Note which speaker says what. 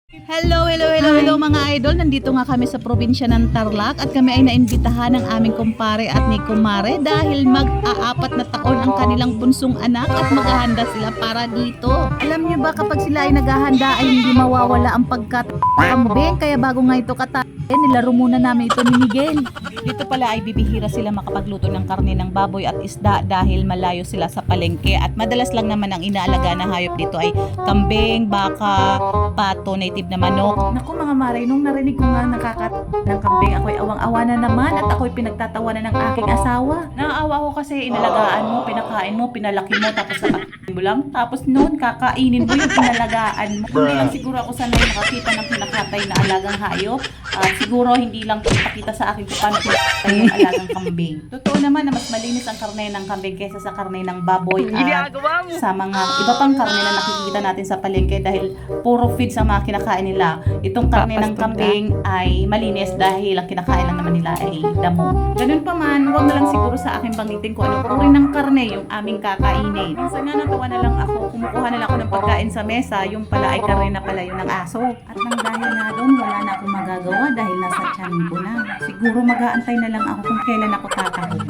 Speaker 1: Hello mga idol. Nandito nga kami sa probinsya ng Tarlac at kami ay naimbitahan ng aming kumpare at ni kumare dahil mag-aapat na taon ang kanilang bunsong anak at maghahanda sila para dito. Alam niyo ba kapag sila ay naghahanda ay hindi mawawala ang pagkakambing, kaya bago nga ito nilaro muna namin ito ni Miguel. Dito pala ay bibihira sila makapagluto ng karne ng baboy at isda dahil malayo sila sa palengke at madalas lang naman ang inaalaga na hayop dito ay kambing, baka, pato, native na manok. Naku mga mare, nung narinig ko nga ng kambing, ako'y awang-awa na naman at ako'y pinagtatawanan ng aking asawa. Naaawa ko kasi inalagaan mo, pinakain mo, pinalaki mo, tapos nakakain mo lang. Tapos noon kakainin mo yung pinalagaan mo. Hindi lang siguro ako sanay nakakita ng pinakatay na alagang hayop. Siguro hindi lang pakita sa akin kung paano pinakatay yung alagang kambing. Totoo naman na mas malinis ang karne ng kambing kaysa sa karne ng baboy at sa mga iba pang karne na nakikita natin sa palengke dahil puro feeds ang mga kinakain nila. Itong karne ng kambing ay malinis dahil ang kinakain lang naman nila ay damo. Ganun pa man, huwag na lang siguro sa akin banggitin kung anong uri ng karne yung aming kakainin. Minsan nga natawa na lang ako, kumukuha na lang ako ng pagkain sa mesa, yung pala ay karne na pala yun ng aso. At nang dahil na doon, wala na akong magagawa dahil nasa tiyan ko na. Siguro mag-aantay na lang ako kung kailan ako kakain.